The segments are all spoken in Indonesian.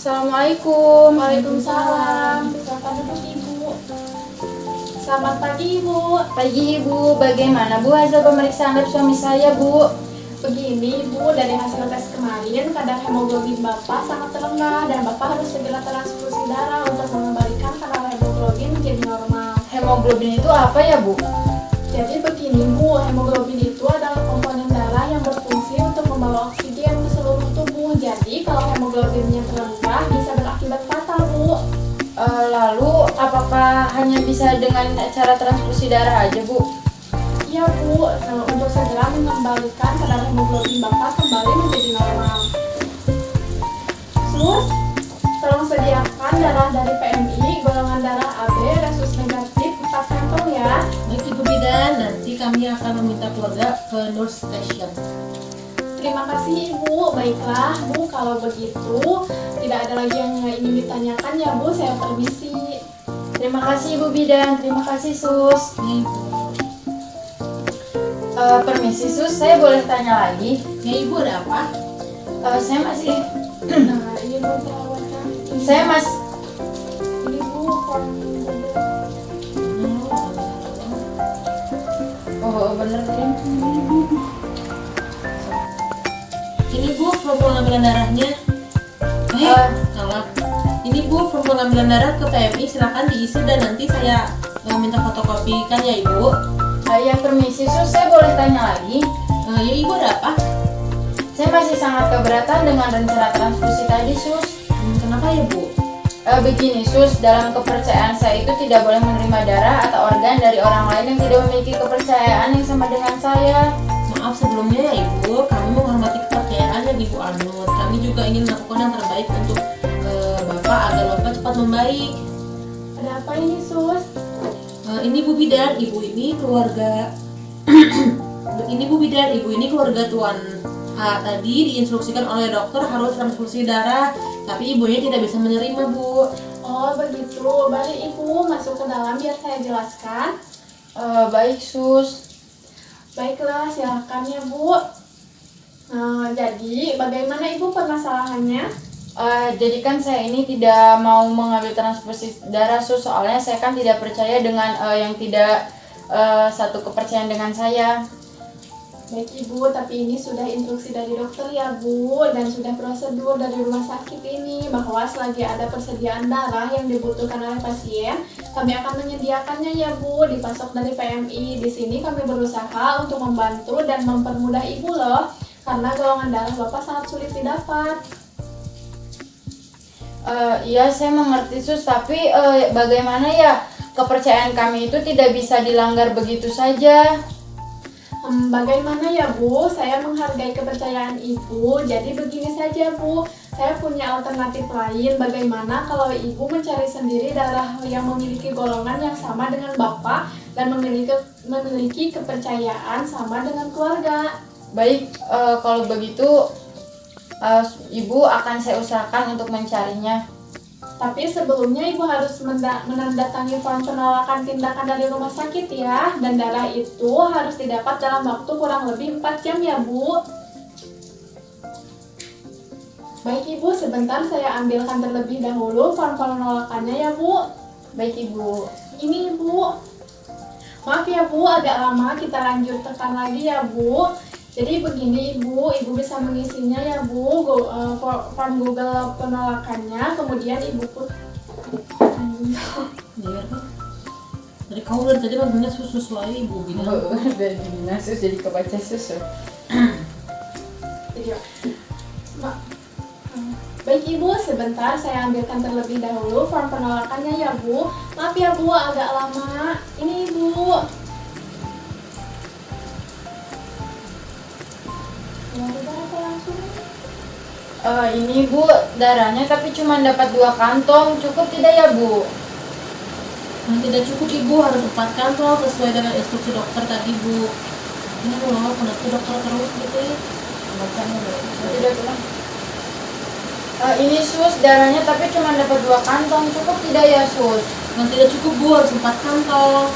Assalamualaikum. Waalaikumsalam. Silakan duduk Ibu. Selamat pagi Ibu. Pagi Ibu, bagaimana Bu hasil pemeriksaan lab suami saya Bu? Begini Ibu, dari hasil tes kemarin kadar hemoglobin Bapak sangat rendah dan Bapak harus segera transfusi darah untuk mengembalikan kadar hemoglobin menjadi normal. Hemoglobin itu apa ya Bu? Jadi begini Bu, hemoglobin itu adalah komponen darah yang berfungsi untuk membawa oksigen ke seluruh tubuh. Jadi kalau hemoglobinnya rendah bisa berakibat fatal Bu. Lalu apakah hanya bisa dengan cara transfusi darah aja Bu? Iya Bu, untuk segera mengembalikan kadar hemoglobin Bapak kembali menjadi normal. Sus, tolong sediakan darah dari PMI, golongan darah AB, resus negatif 4 sampel ya. Baik Ibu Bidan, nanti kami akan meminta keluarga ke nurse station. Terima kasih Ibu. Baiklah Bu, kalau begitu tidak ada lagi yang ingin ditanyakan ya Bu, saya permisi. Terima kasih Ibu Bidan, terima kasih Sus. Ya Ibu. Permisi Sus, saya boleh tanya lagi? Ya Ibu, ada apa? Saya masih, Nah, ini Bu perawatan. saya mas, Ini Bu form. oh bener tadi. Ini Bu, form pengambilan darahnya. Salah. Ini Bu, form pengambilan darah ke PMI, silakan diisi dan nanti saya minta fotokopikan ya Ibu. Ya permisi Sus, saya boleh tanya lagi? Ya Ibu, ada apa? Saya masih sangat keberatan dengan rencana transfusi tadi Sus. Kenapa ya Bu? Begini Sus, dalam kepercayaan saya itu tidak boleh menerima darah atau organ dari orang lain yang tidak memiliki kepercayaan yang sama dengan saya. Maaf sebelumnya ya Ibu, kami menghormati kepercayaannya Ibu Arnut. Kami juga ingin melakukan yang terbaik untuk Bapak agar Bapak cepat membaik. Ada apa ini Sus? Ini Bu Bidan, Ibu ini keluarga ini Bu Bidan, Ibu ini keluarga Tuan A. Tadi diinstruksikan oleh dokter harus transfusi darah, tapi ibunya tidak bisa menerima Bu. Oh begitu, baik Ibu masuk ke dalam biar saya jelaskan. Baik Sus. Baiklah, silakan ya Bu. Jadi bagaimana Ibu permasalahannya? Jadi kan saya ini tidak mau mengambil transfusi darah Sus, soalnya saya kan tidak percaya dengan yang tidak satu kepercayaan dengan saya. Baik Ibu, tapi ini sudah instruksi dari dokter ya Bu, dan sudah prosedur dari rumah sakit ini bahwa selagi ada persediaan darah yang dibutuhkan oleh pasien, kami akan menyediakannya ya Bu, dipasok dari PMI. Di sini kami berusaha untuk membantu dan mempermudah Ibu loh, karena golongan darah Bapak sangat sulit didapat. Iya saya mengerti Sus, tapi bagaimana ya, kepercayaan kami itu tidak bisa dilanggar begitu saja. Bagaimana ya Bu, saya menghargai kepercayaan Ibu, jadi begini saja Bu, saya punya alternatif lain. Bagaimana kalau Ibu mencari sendiri darah yang memiliki golongan yang sama dengan Bapak dan memiliki kepercayaan sama dengan keluarga. Baik, kalau begitu Ibu akan saya usahakan untuk mencarinya. Tapi sebelumnya Ibu harus menandatangani form penolakan tindakan dari rumah sakit ya. Dan darah itu harus didapat dalam waktu kurang lebih 4 jam ya Bu. Baik Ibu, sebentar saya ambilkan terlebih dahulu form penolakannya ya Bu. Baik Ibu. Ini Ibu. Maaf ya Bu, agak lama, kita lanjut tekan lagi ya Bu. Jadi begini Ibu bisa mengisinya ya Bu, form Google penolakannya, kemudian Ibu put. Biar Pak. Dari kamu dari tadi manggilnya Sus wae Ibu Bidan. Dari gimana Sus jadi kebaca Sus. Iya. Baik Ibu, sebentar saya ambilkan terlebih dahulu form penolakannya ya Bu. Maaf ya Bu, agak lama. Ini Ibu. Ini Bu, darahnya tapi cuma dapat 2 kantong, cukup tidak ya Bu? Tidak cukup Ibu, harus 4 kantong sesuai dengan instruksi dokter tadi Bu. Ini loh, kenapa dokter terus gitu ya? Tidak pulang. Ini Sus, darahnya tapi cuma dapat 2 kantong, cukup tidak ya Sus? Tidak cukup Bu, harus 4 kantong.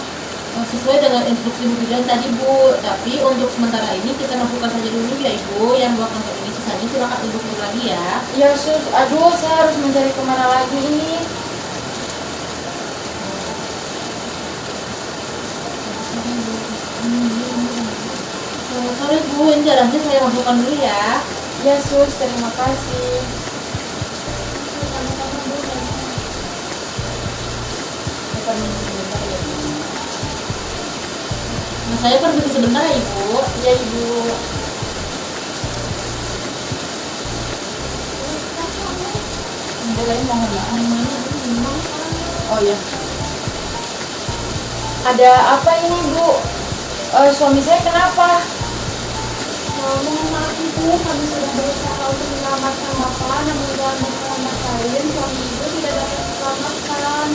sesuai dengan instruksi Bu Bidan tadi Bu. Tapi untuk sementara ini kita lakukan saja dulu ya Ibu yang 2 kantor ini, sisanya silakan Ibu kirim lagi ya. Ya sus, aduh saya harus mencari kemana lagi ini. Sorry Bu, ini jalannya saya masukkan dulu ya. Ya sus, terima kasih. Saya permisi sebentar ya, Bu. Nah, saya permisi sebentar ya Ibu. Ya Ibu. Boleh mohon maaf. Oh ya. Ada apa ini Bu? Suami saya kenapa? Mohon maaf Ibu, kami sudah berusaha untuk menyelamatkan Bapak, namun dalam beberapa lain suami Ibu tidak dapat diselamatkan.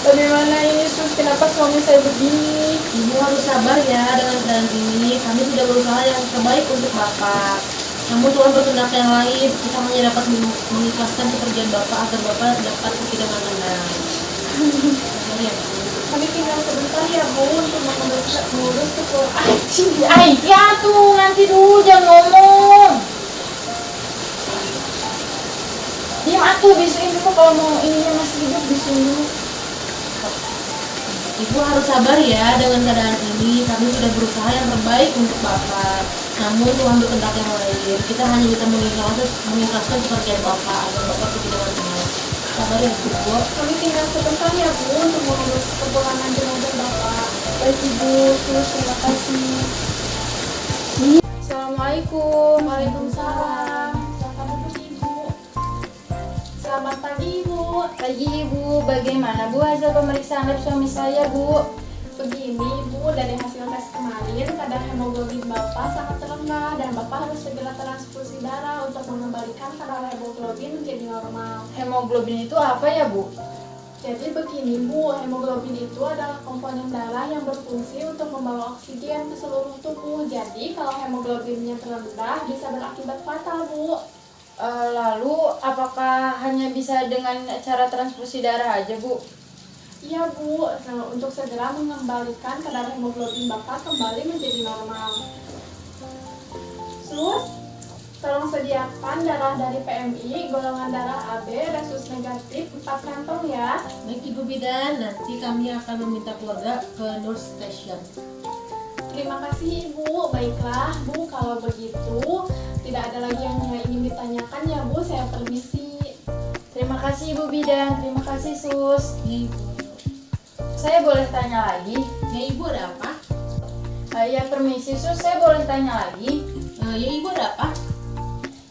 Bagaimana ini sus? Kenapa suami saya begini? Ibu harus sabar ya dengan keadaan ini. Kami sudah berusaha yang terbaik untuk Bapak. Namun Tuhan berkehendak yang lain. Kita hanya dapat mengikhlaskan pekerjaan Bapak agar Bapak dapat pergi dengan tenang. Sabar ya Bu. Kami tinggal sebentar ya Bu untuk mengurus keperluan. Ay, ya tuh nanti dulu jangan ngomong. Diam atuh, bisuin dulu kalau mau ininya masih hidup, bisuin dulu. Ibu harus sabar ya dengan keadaan ini. Kami sudah berusaha yang terbaik untuk Bapak. Namun Tuhan berkehendak yang lain. Kita hanya bisa mengikhlaskan pekerjaan Bapak agar Bapak pergi dengan tenang. Sabar ya Bu. Kami tinggal sebentar ya Bu untuk mengurus kepulangan jenazah Bapak. Baik Ibu, terus terima kasih. Assalamualaikum. Waalaikumsalam. Silakan duduk Ibu. Selamat pagi Ibu. Pagi Ibu, bagaimana Bu hasil pemeriksaan lab suami saya Bu? Begini Bu, dari hasil tes kemarin kadar hemoglobin Bapak sangat rendah dan Bapak harus segera transfusi darah untuk mengembalikan kadar hemoglobin menjadi normal. Hemoglobin itu apa ya Bu? Jadi begini Bu, hemoglobin itu adalah komponen darah yang berfungsi untuk membawa oksigen ke seluruh tubuh. Jadi kalau hemoglobinnya terendah bisa berakibat fatal Bu. Lalu apakah hanya bisa dengan cara transfusi darah aja Bu? Iya Bu, nah, untuk segera mengembalikan kadar hemoglobin Bapak kembali menjadi normal. Sus, tolong sediakan darah dari PMI, golongan darah AB, resus negatif 4 kantong ya. Baik Ibu Bidan, nanti kami akan meminta keluarga ke nurse station. Terima kasih Ibu. Baiklah Bu, kalau begitu tidak ada lagi yang ingin ditanyakan ya Bu, saya permisi. Terima kasih Ibu Bidan, terima kasih Sus. Ya Ibu. Saya boleh tanya lagi? Ya Ibu ada apa? Ya permisi Sus, saya boleh tanya lagi? Ya Ibu ada apa?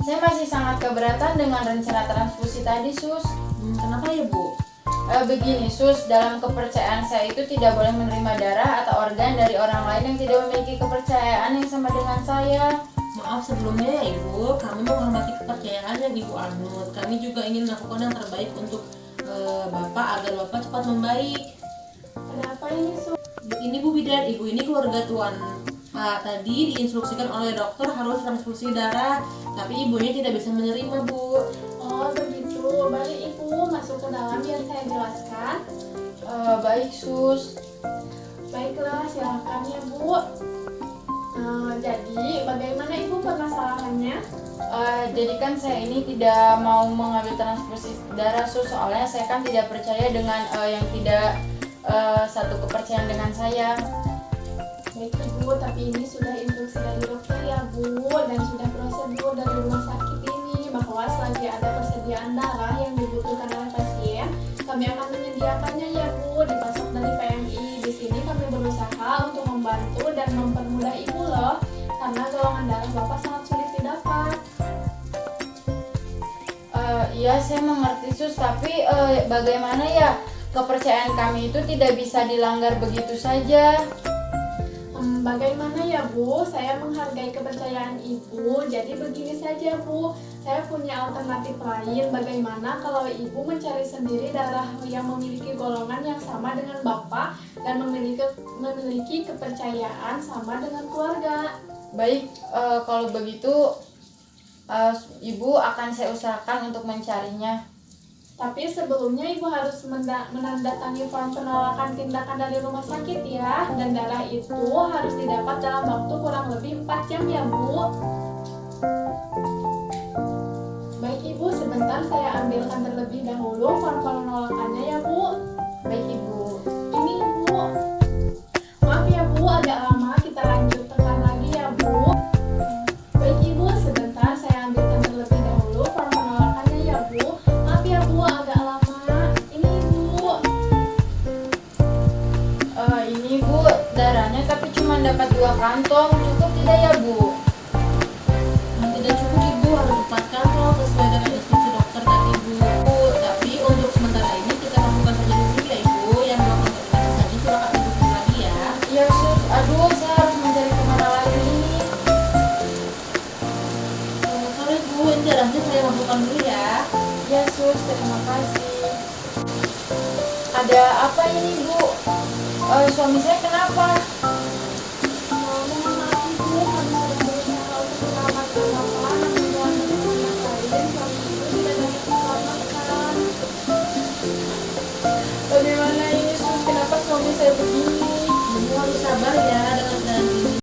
Saya masih sangat keberatan dengan rencana transfusi tadi Sus. Kenapa ya Bu? Begini Sus, dalam kepercayaan saya itu tidak boleh menerima darah atau organ dari orang lain yang tidak memiliki kepercayaan yang sama dengan saya. Maaf sebelumnya ya Ibu, kami menghormati kepercayaan yang Ibu anut. Kami juga ingin melakukan yang terbaik untuk Bapak agar Bapak cepat membaik. Ada apa ini Sus? Ini Bu Bidan, Ibu ini keluarga Tuan A. Tadi diinstruksikan oleh dokter harus transfusi darah, tapi ibunya tidak bisa menerima Bu. Oh begitu, balik Ibu masuk ke dalam biar saya jelaskan. Baik Sus. Baiklah, silakan ya Bu. Jadi bagaimana Ibu permasalahannya? Jadi kan saya ini tidak mau mengambil transfusi darah Sus, soalnya saya kan tidak percaya dengan yang tidak satu kepercayaan dengan saya. Baik Ibu, tapi ini sudah instruksi dari dokter ya Bu, dan sudah prosedur dari rumah sakit ini bahwa selagi ada persediaan darah yang dibutuhkan oleh pasien, kami akan menyediakannya ya Bu, dipasok dari PMI. Di sini kami berusaha untuk membantu dan mempermudah Ibu loh, karena golongan darah Bapak sangat sulit didapat. Iya saya mengerti Sus, tapi bagaimana ya, kepercayaan kami itu tidak bisa dilanggar begitu saja. Bagaimana ya Bu, saya menghargai kepercayaan Ibu. Jadi begini saja Bu, saya punya alternatif lain. Bagaimana kalau Ibu mencari sendiri darah yang memiliki golongan yang sama dengan Bapak dan memiliki kepercayaan sama dengan keluarga. Baik, kalau begitu Ibu akan saya usahakan untuk mencarinya. Tapi sebelumnya ibu harus menandatangani form penolakan tindakan dari rumah sakit ya. Dan darah itu harus didapat dalam waktu kurang lebih 4 jam ya Bu. Baik Ibu, sebentar saya ambilkan terlebih dahulu form penolakannya ya Bu. Baik Ibu. Ini Ibu. Maaf ya Bu, agak lama, kita lanjut tekan lagi ya Bu. Baik Ibu, sebentar saya ambilkan terlebih dahulu form penolakannya ya Bu. Maaf ya Bu, agak lama. Ini Ibu. Ini Bu, darahnya tapi cuma dapat 2 kantong. Cukup tidak ya Bu? Tidak cukup Ibu, harus 4 kantong sesuai dengan instruksi dokter dan Ibu. Tapi untuk sementara ini kita lakukan saja dulu ya Ibu. Yang 2 kantong ini saja silakan Ibu beli lagi ya. Iya sus, aduh saya harus mencari kemana lagi ini. Sorry Bu, ini darahnya saya masukkan dulu ya. Ya sus, terima kasih. Ada apa ini Bu? Suami saya kenapa?